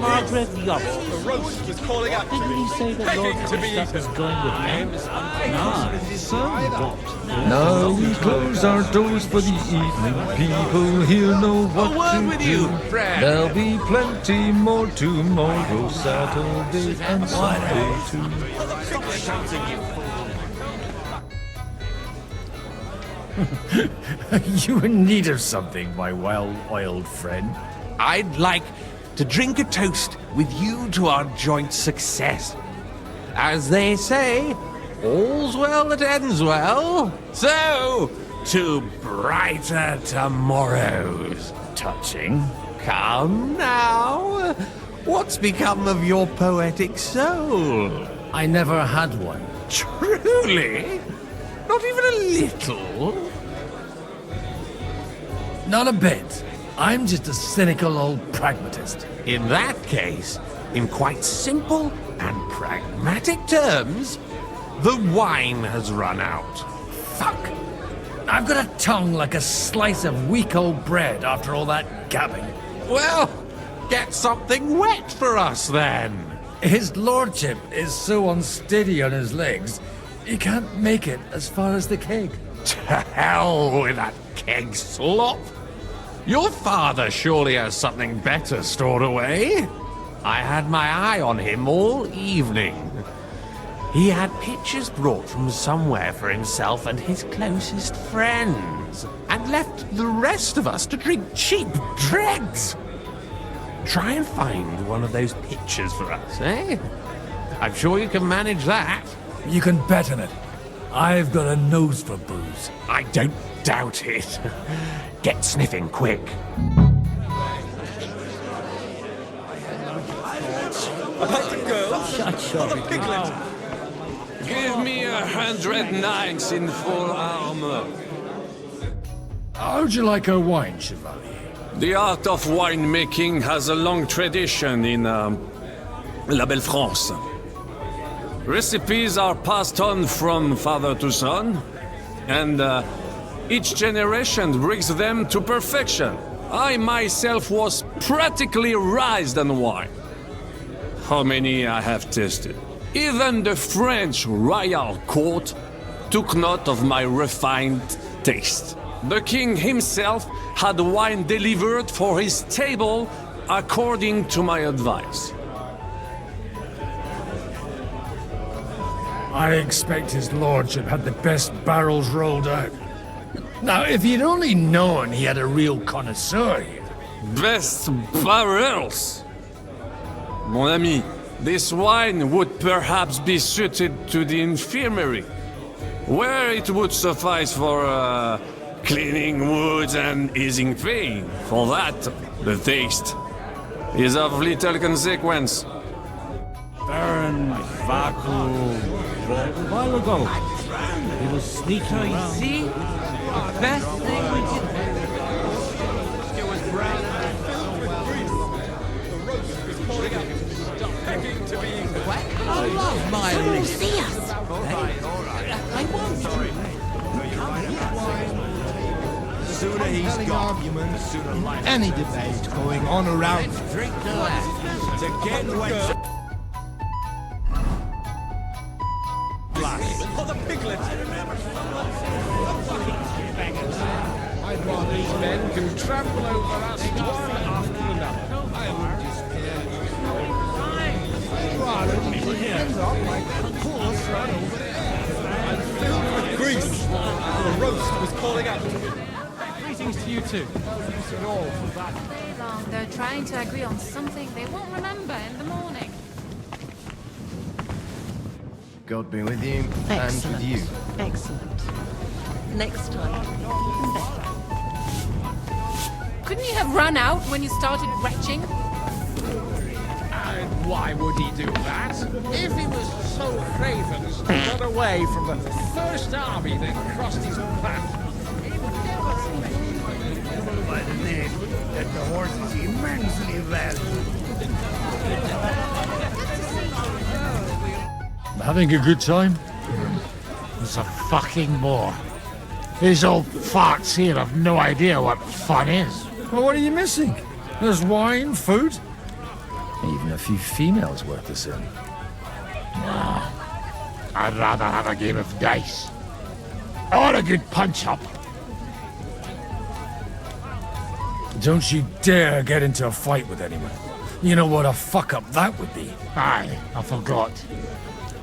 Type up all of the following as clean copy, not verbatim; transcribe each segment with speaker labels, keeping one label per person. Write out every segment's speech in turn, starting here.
Speaker 1: Margaret Yob.
Speaker 2: The roast was calling out.
Speaker 1: Didn't he say that Lord Gustav was going with him? So what?
Speaker 3: Now we close our doors for the evening. People here know what to do. There'll be plenty more tomorrow, Saturday and Sunday too.
Speaker 4: You in need of something, my well-oiled friend?
Speaker 5: I'd like to drink a toast with you to our joint success. As they say, all's well that ends well. So, to brighter tomorrows.
Speaker 4: Touching.
Speaker 5: Come now. What's become of your poetic soul?
Speaker 4: I never had one.
Speaker 5: Truly? Not even a little?
Speaker 4: Not a bit. I'm just a cynical old pragmatist.
Speaker 5: In that case, in quite simple and pragmatic terms, the wine has run out.
Speaker 4: Fuck! I've got a tongue like a slice of weak old bread after all that gabbing.
Speaker 5: Well, get something wet for us then.
Speaker 4: His lordship is so unsteady on his legs, he can't make it as far as the keg.
Speaker 5: To hell with that keg slop. Your father surely has something better stored away. I had my eye on him all evening. He had pictures brought from somewhere for himself and his closest friends, and left the rest of us to drink cheap dregs. Try and find one of those pictures for us, eh? I'm sure you can manage that.
Speaker 4: You can bet on it. I've got a nose for booze.
Speaker 5: I don't doubt it. Get sniffing quick.
Speaker 2: About the girls.
Speaker 1: Shut
Speaker 2: Oh, the
Speaker 1: up.
Speaker 2: piglet.
Speaker 6: Give me 100 knights in full armor.
Speaker 4: How'd you like our wine, Chevalier?
Speaker 6: The art of winemaking has a long tradition in La Belle France. Recipes are passed on from father to son, and each generation brings them to perfection. I myself was practically raised on wine. How many I have tasted? Even the French royal court took note of my refined taste. The king himself had wine delivered for his table according to my advice.
Speaker 4: I expect his lordship had the best barrels rolled out. Now, if he'd only known he had a real connoisseur here.
Speaker 6: Best barrels! Mon ami, this wine would perhaps be suited to the infirmary, where it would suffice for cleaning wounds and easing pain. For that, the taste is of little consequence.
Speaker 1: Baron Vaku. A while ago, he was sneaking around.
Speaker 7: See? The best thing we did.
Speaker 2: It was brown. The roast was calling out. Begging to be eaten.
Speaker 7: I love my list.
Speaker 8: See us.
Speaker 7: I won't.
Speaker 9: Sooner he's gone, arguments, any debate going on around.
Speaker 7: Drink to that.
Speaker 2: To get wet. Oh, the piglet!
Speaker 9: I'd rather these men can trample over us one after another. I would despair. I'd rather we should end up like a course run over there.
Speaker 2: I'm filled with grease. The roast was calling out.
Speaker 1: Greetings to you too.
Speaker 8: Way long. They're trying to agree on something they won't remember in the morning.
Speaker 10: God be with you and with you.
Speaker 11: Excellent. Next time, even better.
Speaker 8: Couldn't you have run out when you started retching?
Speaker 9: And why would he do that? If he was so craven as to run away from the first army that crossed his path, he would never
Speaker 4: By the name that the horse is immensely valued. Having a good time?
Speaker 1: It's a fucking bore. These old farts here have no idea what fun is.
Speaker 4: Well, what are you missing? There's wine, food, even a few females worth the same.
Speaker 9: I'd rather have a game of dice. Or a good punch-up.
Speaker 4: Don't you dare get into a fight with anyone. You know what a fuck-up that would be.
Speaker 9: Aye, I forgot.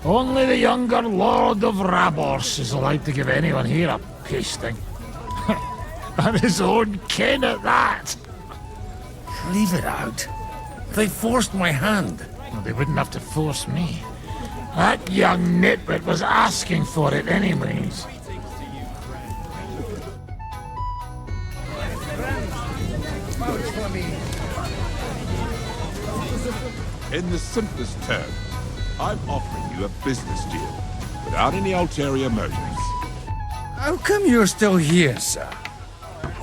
Speaker 9: Only the younger Lord of Rabors is allowed to give anyone here a pasting. And his own kin at that.
Speaker 4: Leave it out. They forced my hand.
Speaker 9: Well, they wouldn't have to force me. That young nitwit was asking for it anyways.
Speaker 12: In the simplest terms, I'm offering you a business deal, without any ulterior motives.
Speaker 4: How come you're still here, sir?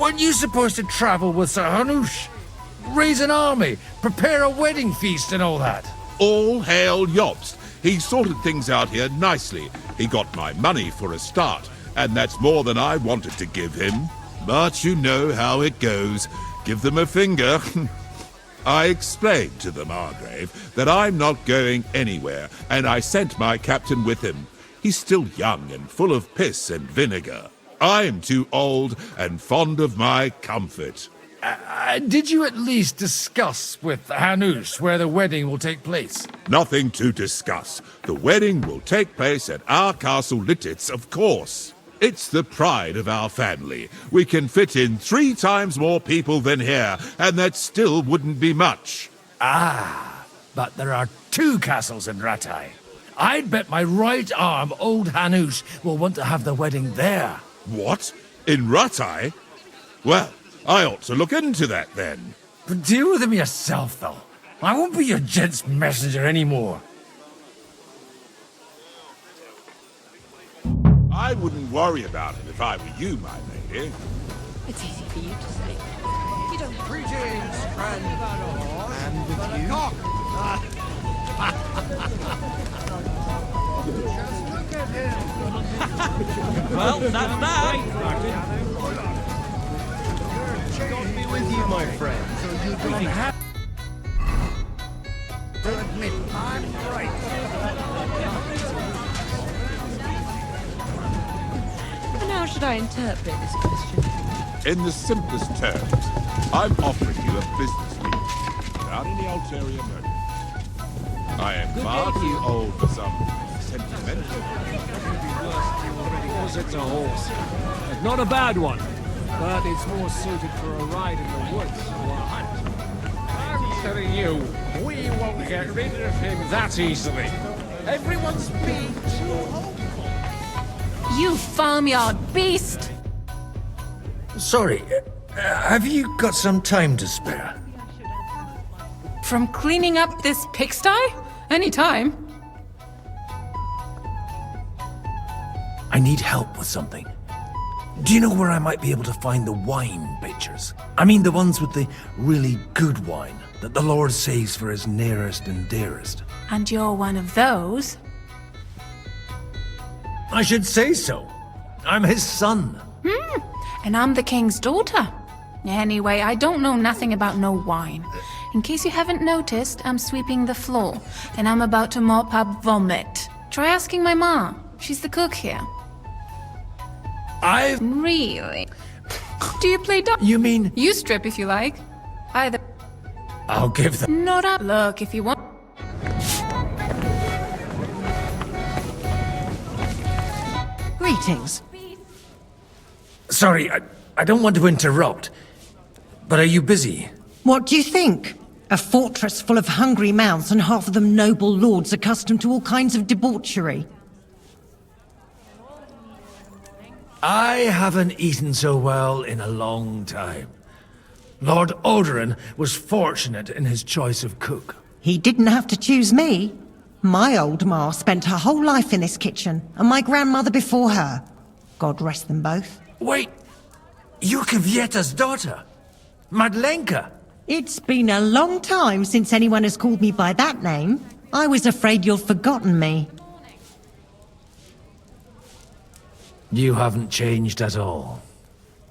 Speaker 4: Weren't you supposed to travel with Sir Hanush? Raise an army, prepare a wedding feast and all that?
Speaker 12: All hail Jobst. He sorted things out here nicely. He got my money for a start, and that's more than I wanted to give him. But you know how it goes. Give them a finger. I explained to the Margrave that I'm not going anywhere, and I sent my captain with him. He's still young and full of piss and vinegar. I'm too old and fond of my comfort.
Speaker 4: Did you at least discuss with Hanush where the wedding will take place?
Speaker 12: Nothing to discuss. The wedding will take place at our castle Littitz, of course. It's the pride of our family. We can fit in 3 times more people than here, and that still wouldn't be much.
Speaker 4: Ah, but there are 2 castles in Rattay. I'd bet my right arm old Hanush will want to have the wedding there.
Speaker 12: What? In Rattay? Well, I ought to look into that then.
Speaker 4: But deal with him yourself, though. I won't be your gent's messenger anymore.
Speaker 12: I wouldn't worry about it if I were you, my lady.
Speaker 11: It's easy for you to say. You don't.
Speaker 7: Greetings, friend. And with you. Just look at him.
Speaker 1: Well, that's that.
Speaker 10: God be with you, my friend. So you don't have
Speaker 7: To admit, I'm right.
Speaker 11: And how should I interpret this question?
Speaker 12: In the simplest terms, I'm offering you a business deal, without any ulterior motive. I am far too old for some sentimental.
Speaker 9: Because it's a horse. Not a bad one, but it's more suited for a ride in the woods or a hunt. I'm telling you, we won't get rid of him that easily. Everyone's been too old.
Speaker 8: You farmyard beast!
Speaker 4: Sorry, have you got some time to spare?
Speaker 8: From cleaning up this pigsty? Any time.
Speaker 4: I need help with something. Do you know where I might be able to find the wine pitchers? I mean the ones with the really good wine that the Lord saves for his nearest and dearest.
Speaker 8: And you're one of those?
Speaker 4: I should say so. I'm his son.
Speaker 8: And I'm the king's daughter. Anyway, I don't know nothing about no wine. In case you haven't noticed, I'm sweeping the floor, and I'm about to mop up vomit. Try asking my ma. She's the cook here. Really? Do you play
Speaker 4: You mean...
Speaker 8: You strip if you like. Either...
Speaker 4: I'll give them...
Speaker 8: Not up. Look, if you want...
Speaker 11: Greetings.
Speaker 4: Sorry, I don't want to interrupt. But are you busy?
Speaker 13: What do you think? A fortress full of hungry mouths and half of them noble lords accustomed to all kinds of debauchery.
Speaker 4: I haven't eaten so well in a long time. Lord Odoran was fortunate in his choice of cook.
Speaker 13: He didn't have to choose me. My old ma spent her whole life in this kitchen, and my grandmother before her. God rest them both.
Speaker 4: Wait, you're Kvieta's daughter, Madlenka.
Speaker 13: It's been a long time since anyone has called me by that name. I was afraid you'd forgotten me.
Speaker 4: You haven't changed at all.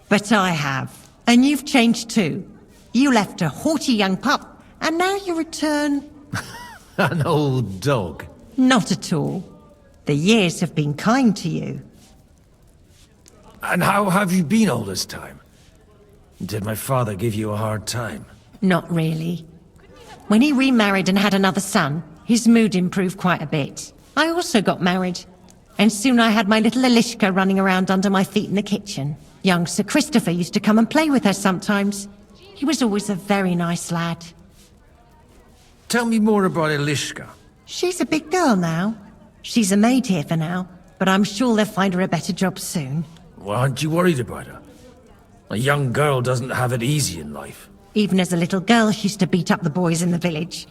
Speaker 13: But I have. And you've changed too. You left a haughty young pup, and now you return...
Speaker 4: An old dog.
Speaker 13: Not at all. The years have been kind to you.
Speaker 4: And how have you been all this time? Did my father give you a hard time?
Speaker 13: Not really. When he remarried and had another son, his mood improved quite a bit. I also got married. And soon I had my little Elishka running around under my feet in the kitchen. Young Sir Christopher used to come and play with her sometimes. He was always a very nice lad.
Speaker 4: Tell me more about Elishka.
Speaker 13: She's a big girl now. She's a maid here for now, but I'm sure they'll find her a better job soon.
Speaker 4: Well, aren't you worried about her? A young girl doesn't have it easy in life.
Speaker 13: Even as a little girl, she used to beat up the boys in the village.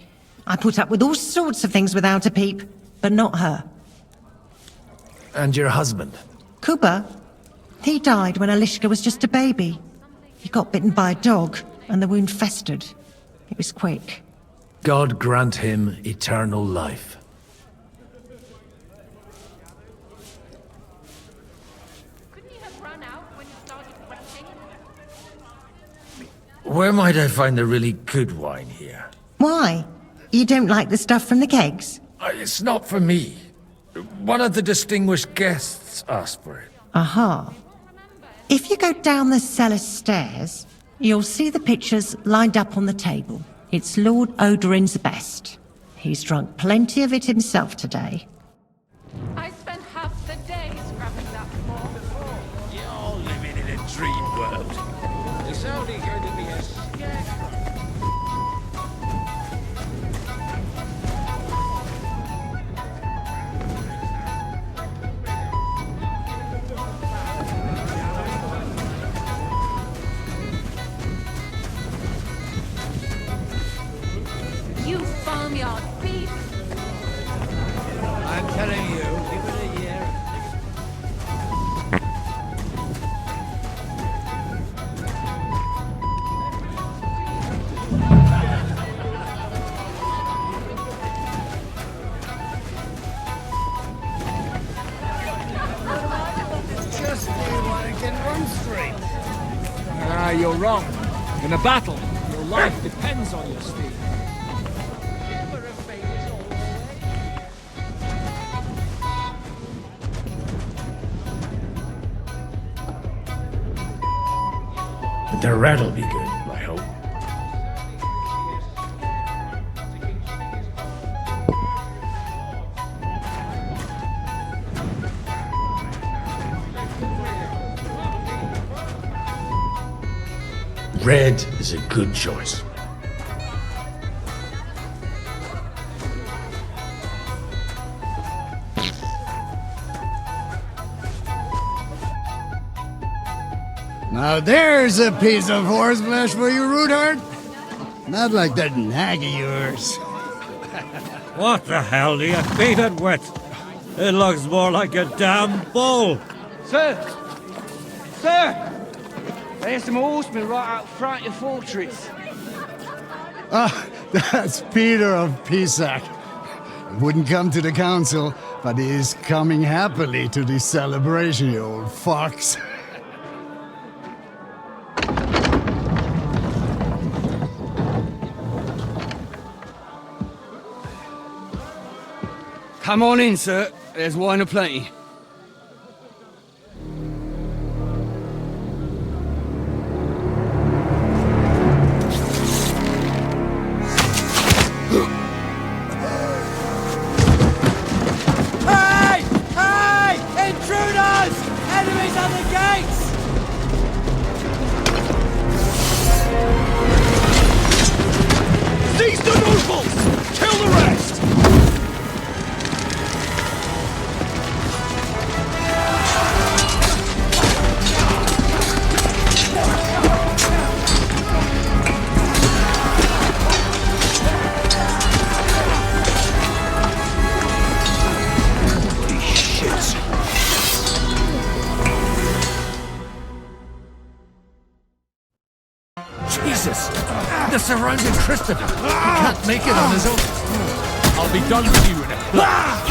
Speaker 13: I put up with all sorts of things without a peep, but not her.
Speaker 4: And your husband?
Speaker 13: Kuba? He died when Elishka was just a baby. He got bitten by a dog, and the wound festered. It was quick.
Speaker 4: God grant him eternal life. Where might I find the really good wine here?
Speaker 13: Why? You don't like the stuff from the kegs?
Speaker 4: It's not for me. One of the distinguished guests asked for it.
Speaker 13: Aha. If you go down the cellar stairs, you'll see the pictures lined up on the table. It's Lord Odorin's best. He's drunk plenty of it himself today.
Speaker 8: I spent half the day scrubbing that floor.
Speaker 9: You're living in a dream world. It's only going to be a scarecrow.
Speaker 8: You farmyard beef!
Speaker 7: I'm telling you, give it a year. Just anyone can run straight.
Speaker 9: Ah, you're wrong. In a battle, your life depends on your speed.
Speaker 4: The rat'll be good, I hope. Red is a good choice.
Speaker 10: Now there's a piece of horseflesh for you, Rootheart. Not like that nag of yours.
Speaker 2: What the hell do you feed it with? It looks more like a damn bull.
Speaker 7: Sir! Sir! There's some horsemen right out front of the fortress.
Speaker 10: Ah, that's Peter of Pisac. He wouldn't come to the council, but he is coming happily to this celebration, you old fox.
Speaker 7: Come on in, sir. There's wine aplenty.
Speaker 14: Hey! Hey! Intruders! Enemies at the gates!
Speaker 9: Seize the nobles! Kill the rest!
Speaker 4: Jesus! They're surrounding Christopher! He can't make it on his own!
Speaker 5: I'll be done with you in a flash.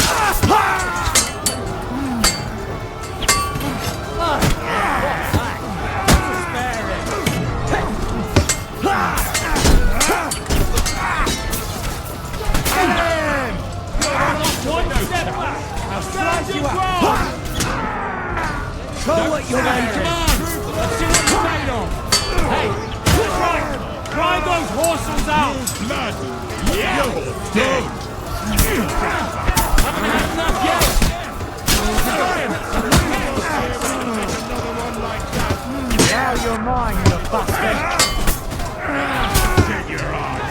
Speaker 9: those horses out!
Speaker 12: Blood!
Speaker 9: Yeah!
Speaker 12: You're dead!
Speaker 9: Haven't had enough yet!
Speaker 12: Another one like that!
Speaker 14: Now you're mine, you bastard!
Speaker 12: Get your eyes!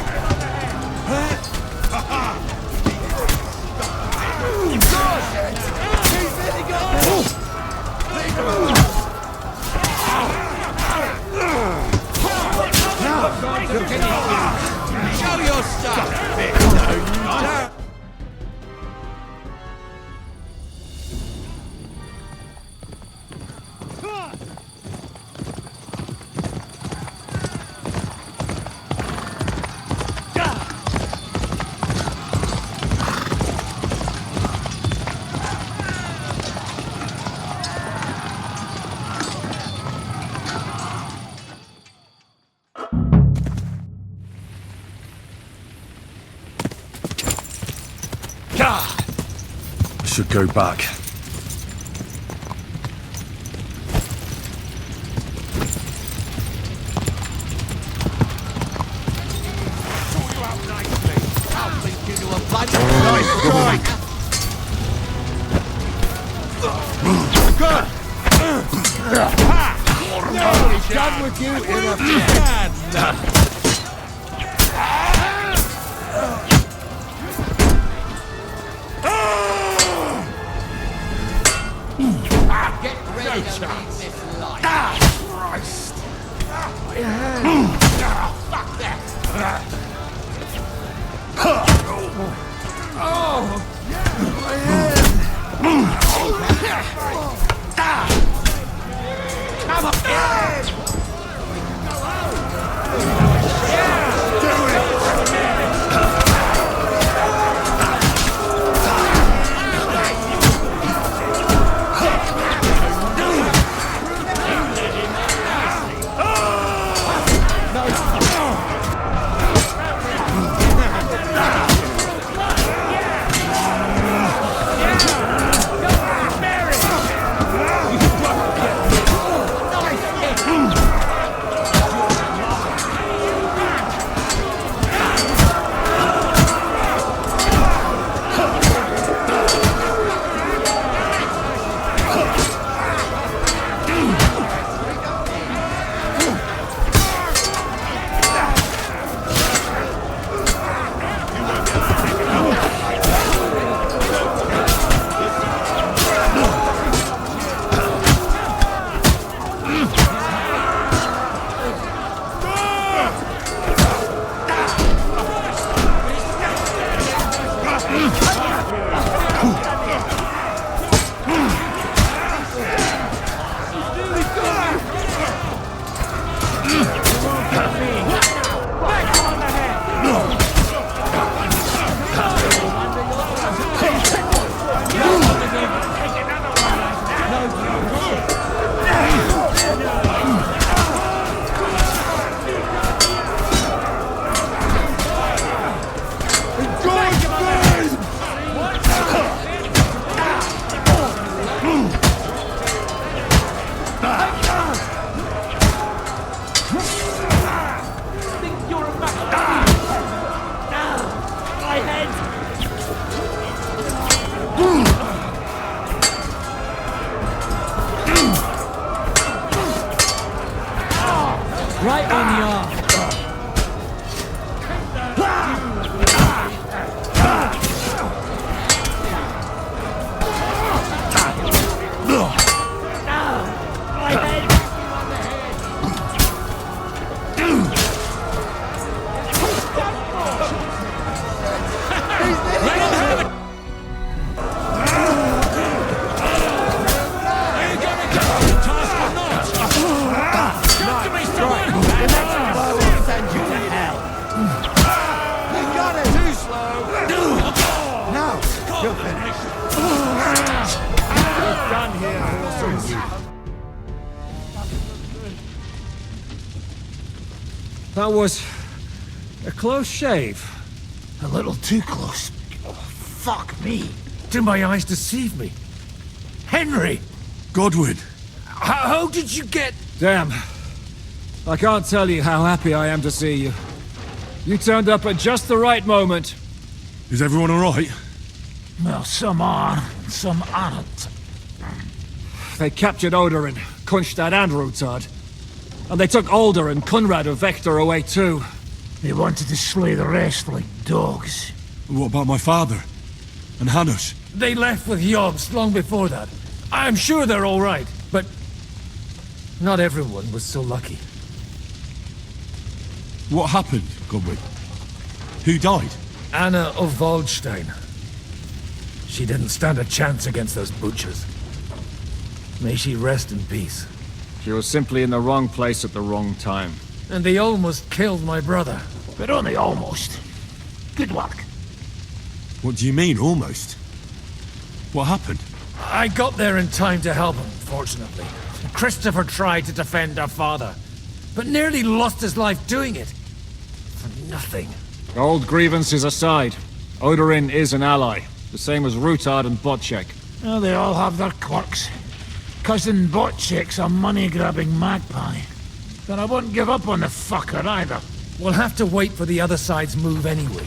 Speaker 9: Show your stuff!
Speaker 4: I should go back.
Speaker 9: Done with you in a bad
Speaker 14: Get ready to leave this life.
Speaker 9: Christ!
Speaker 14: Fuck that! Right on the arm.
Speaker 2: That was a close shave.
Speaker 4: A little too close. Oh, fuck me. Did my eyes deceive me? Henry!
Speaker 10: Godwin.
Speaker 4: How did you get...
Speaker 2: Damn. I can't tell you how happy I am to see you.
Speaker 6: You turned up at just the right moment.
Speaker 2: Is everyone alright?
Speaker 15: Well, some are, some aren't.
Speaker 6: They captured Odorin, Kunstad and Rutard. And they took Alder and Kunrad of Vector away too.
Speaker 15: They wanted to slay the rest like dogs.
Speaker 2: What about my father? And Hanush?
Speaker 15: They left with Jobst long before that. I'm sure they're all right, but not everyone was so lucky.
Speaker 2: What happened, Godwin? Who died?
Speaker 15: Anna of Waldstein. She didn't stand a chance against those butchers. May she rest in peace.
Speaker 6: She was simply in the wrong place at the wrong time.
Speaker 15: And they almost killed my brother. But only almost. Good work.
Speaker 2: What do you mean, almost? What happened?
Speaker 15: I got there in time to help him, fortunately. Christopher tried to defend our father, but nearly lost his life doing it. For nothing.
Speaker 6: Old grievances aside, Odorin is an ally. The same as Rutard and Botchek.
Speaker 15: Well, they all have their quirks. Cousin Botchek's a money-grabbing magpie. But I won't give up on the fucker either. We'll have to wait for the other side's move anyway.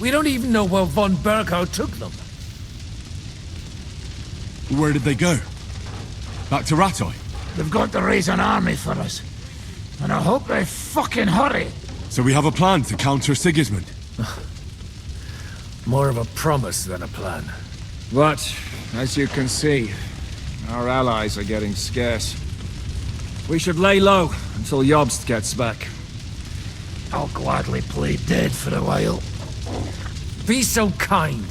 Speaker 15: We don't even know where von Berghow took them.
Speaker 2: Where did they go? Back to Rattay?
Speaker 15: They've got to raise an army for us. And I hope they fucking hurry.
Speaker 2: So we have a plan to counter Sigismund?
Speaker 15: More of a promise than a plan.
Speaker 6: But, as you can see, our allies are getting scarce. We should lay low until Jobst gets back.
Speaker 15: I'll gladly play dead for a while. Be so kind.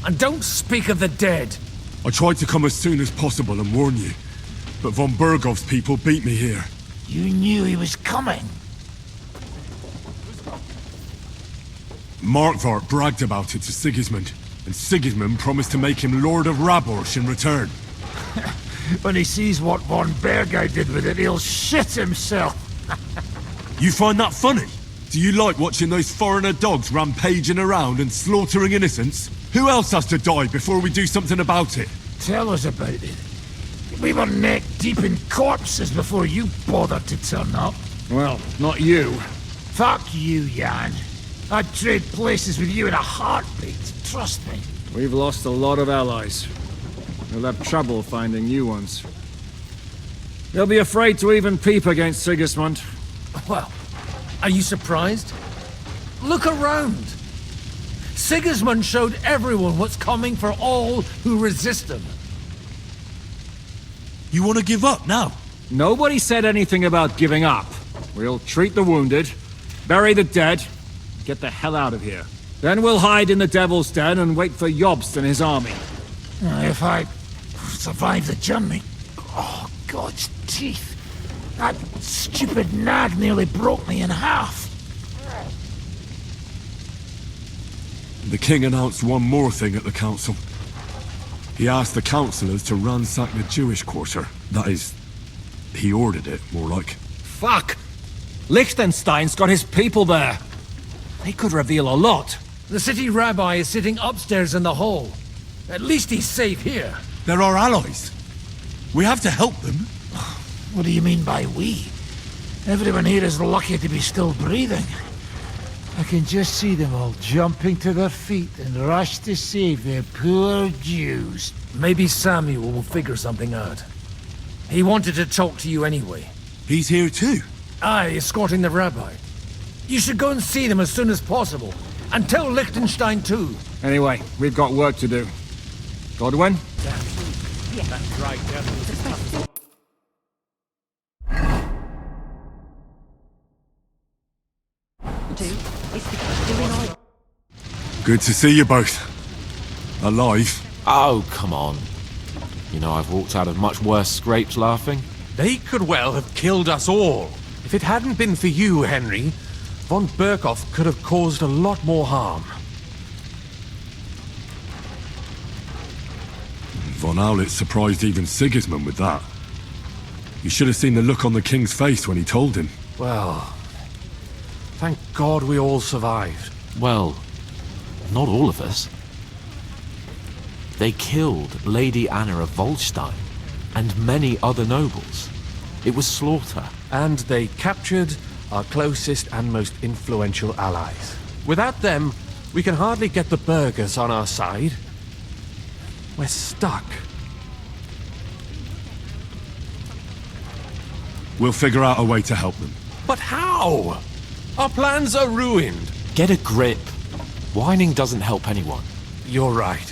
Speaker 15: And don't speak of the dead.
Speaker 2: I tried to come as soon as possible and warn you, but von Bergov's people beat me here.
Speaker 15: You knew he was coming.
Speaker 2: Markvart bragged about it to Sigismund, and Sigismund promised to make him Lord of Raborsh in return.
Speaker 15: When he sees what von Berghow did with it, he'll shit himself.
Speaker 2: You find that funny? Do you like watching those foreigner dogs rampaging around and slaughtering innocents? Who else has to die before we do something about it?
Speaker 15: Tell us about it. We were neck deep in corpses before you bothered to turn up.
Speaker 6: Well, not you.
Speaker 15: Fuck you, Jan. I'd trade places with you in a heartbeat, trust me.
Speaker 6: We've lost a lot of allies. We'll have trouble finding new ones. They'll be afraid to even peep against Sigismund.
Speaker 15: Well, are you surprised? Look around. Sigismund showed everyone what's coming for all who resist him.
Speaker 2: You want to give up now?
Speaker 6: Nobody said anything about giving up. We'll treat the wounded, bury the dead, get the hell out of here. Then we'll hide in the Devil's Den and wait for Jobst and his army.
Speaker 15: If I survive the journey... Oh, God's teeth. That stupid nag nearly broke me in half.
Speaker 2: The king announced one more thing at the council. He asked the councillors to ransack the Jewish quarter. That is, he ordered it, more like.
Speaker 6: Fuck! Liechtenstein's got his people there. They could reveal a lot.
Speaker 15: The city rabbi is sitting upstairs in the hall. At least he's safe here.
Speaker 2: They're our allies. We have to help them.
Speaker 15: What do you mean by we? Everyone here is lucky to be still breathing. I can just see them all jumping to their feet and rush to save their poor Jews. Maybe Samuel will figure something out. He wanted to talk to you anyway.
Speaker 2: He's here too?
Speaker 15: Aye, escorting the rabbi. You should go and see them as soon as possible. And tell Liechtenstein too.
Speaker 6: Anyway, we've got work to do. Godwin?
Speaker 15: That's right,
Speaker 2: Good to see you both. Alive.
Speaker 5: Oh, come on. You know, I've walked out of much worse scrapes laughing. They could well have killed us all. If it hadn't been for you, Henry, von Berkhoff could have caused a lot more harm.
Speaker 2: Von Aulitz surprised even Sigismund with that. You should have seen the look on the king's face when he told him.
Speaker 5: Well, thank God we all survived. Well, not all of us. They killed Lady Anna of Waldstein and many other nobles. It was slaughter. And they captured our closest and most influential allies. Without them, we can hardly get the burghers on our side. We're stuck.
Speaker 2: We'll figure out a way to help them.
Speaker 5: But how? Our plans are ruined.
Speaker 16: Get a grip. Whining doesn't help anyone.
Speaker 5: You're right.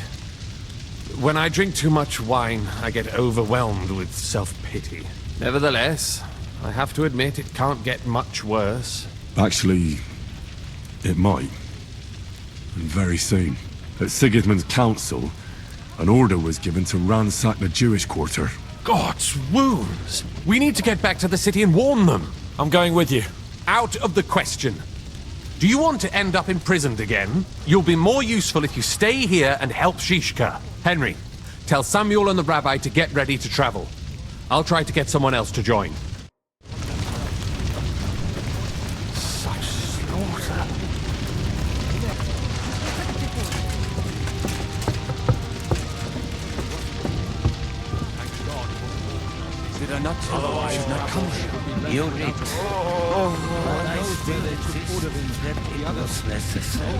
Speaker 5: When I drink too much wine, I get overwhelmed with self-pity. Nevertheless, I have to admit it can't get much worse.
Speaker 2: Actually, it might. And very soon. At Sigismund's council, an order was given to ransack the Jewish quarter.
Speaker 5: God's wounds! We need to get back to the city and warn them.
Speaker 16: I'm going with you.
Speaker 5: Out of the question. Do you want to end up imprisoned again? You'll be more useful if you stay here and help Shishka. Henry, tell Samuel and the rabbi to get ready to travel. I'll try to get someone else to join. Such slaughter.
Speaker 14: Did I not tell you I should not come here?
Speaker 17: You did. But I still insist that it was necessary.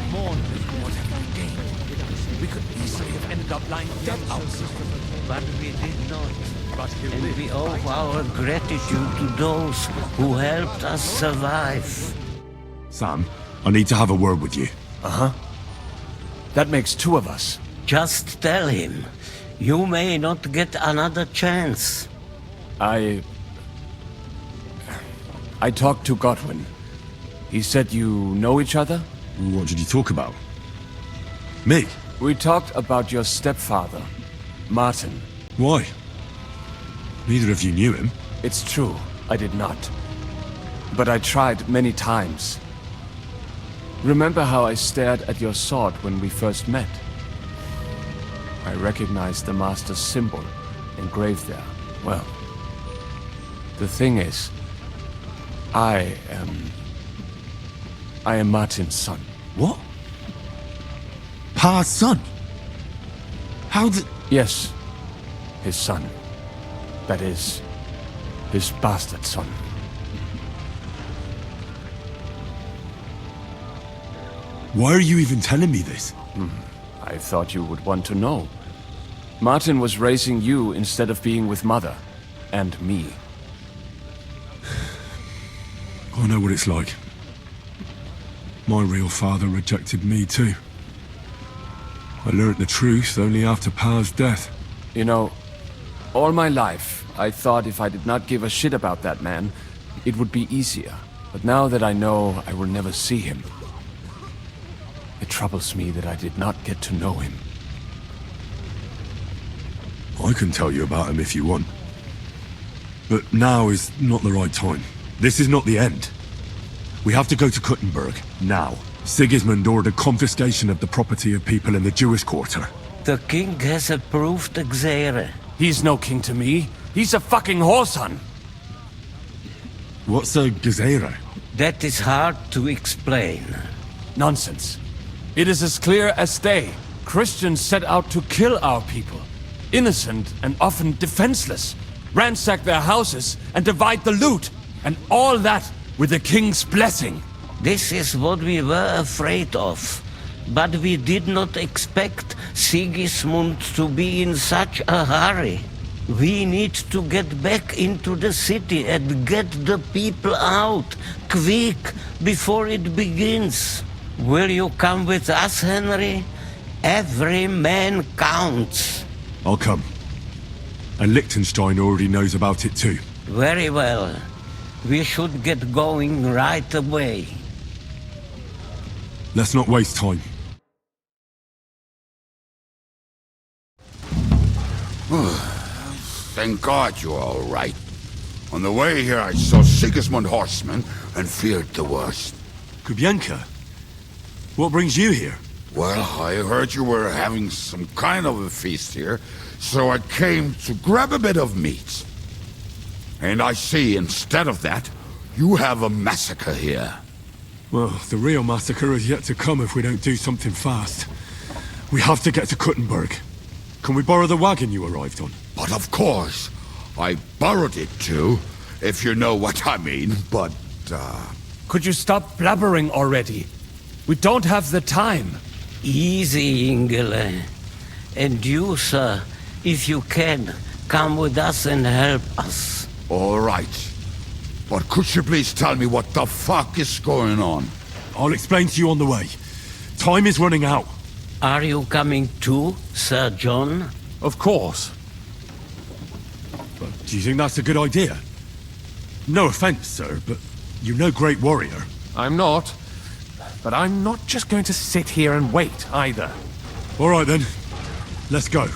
Speaker 14: We could easily have ended up lying dead out.
Speaker 17: But we did not. And we owe our gratitude to those who helped us survive.
Speaker 2: Sam, I need to have a word with you.
Speaker 16: Uh-huh. That makes two of us.
Speaker 17: Just tell him. You may not get another chance.
Speaker 16: I talked to Godwin. He said you know each other?
Speaker 2: What did you talk about? Me?
Speaker 16: We talked about your stepfather, Martin.
Speaker 2: Why? Neither of you knew him.
Speaker 16: It's true, I did not. But I tried many times. Remember how I stared at your sword when we first met? I recognized the Master's symbol engraved there. Well, the thing is, I am Martin's son.
Speaker 2: What? Pa's son? How did...
Speaker 16: Yes, his son. That is, his bastard son.
Speaker 2: Why are you even telling me this?
Speaker 16: I thought you would want to know. Martin was raising you instead of being with Mother. And me.
Speaker 2: I know what it's like. My real father rejected me too. I learned the truth only after Pa's death.
Speaker 16: You know, all my life, I thought if I did not give a shit about that man, it would be easier. But now that I know I will never see him, it troubles me that I did not get to know him.
Speaker 2: I can tell you about him if you want. But now is not the right time. This is not the end. We have to go to Kuttenberg, now. Sigismund ordered confiscation of the property of people in the Jewish quarter.
Speaker 17: The king has approved Xere.
Speaker 16: He's no king to me. He's a fucking whoreson.
Speaker 2: What's a Gezerah?
Speaker 17: That is hard to explain.
Speaker 16: Nonsense. It is as clear as day. Christians set out to kill our people. Innocent and often defenseless. Ransack their houses and divide the loot. And all that with the king's blessing.
Speaker 17: This is what we were afraid of. But we did not expect Sigismund to be in such a hurry. We need to get back into the city and get the people out, quick, before it begins. Will you come with us, Henry? Every man counts.
Speaker 2: I'll come. And Liechtenstein already knows about it too.
Speaker 17: Very well. We should get going right away.
Speaker 2: Let's not waste time.
Speaker 18: Thank God you're all right. On the way here, I saw Sigismund horsemen and feared the worst.
Speaker 2: Kubienka? What brings you here?
Speaker 18: Well, I heard you were having some kind of a feast here, so I came to grab a bit of meat. And I see, instead of that, you have a massacre here.
Speaker 2: Well, the real massacre is yet to come if we don't do something fast. We have to get to Kuttenberg. Can we borrow the wagon you arrived on?
Speaker 18: But of course. I borrowed it too, if you know what I mean, but,
Speaker 16: Could you stop blabbering already? We don't have the time.
Speaker 17: Easy, Ingele. And you, sir, if you can, come with us and help us.
Speaker 18: All right. But could you please tell me what the fuck is going on?
Speaker 2: I'll explain to you on the way. Time is running out.
Speaker 17: Are you coming too, Sir John?
Speaker 5: Of course.
Speaker 2: But do you think that's a good idea? No offense, sir, but you're no great warrior.
Speaker 5: I'm not. But I'm not just going to sit here and wait, either.
Speaker 2: All right, then. Let's go.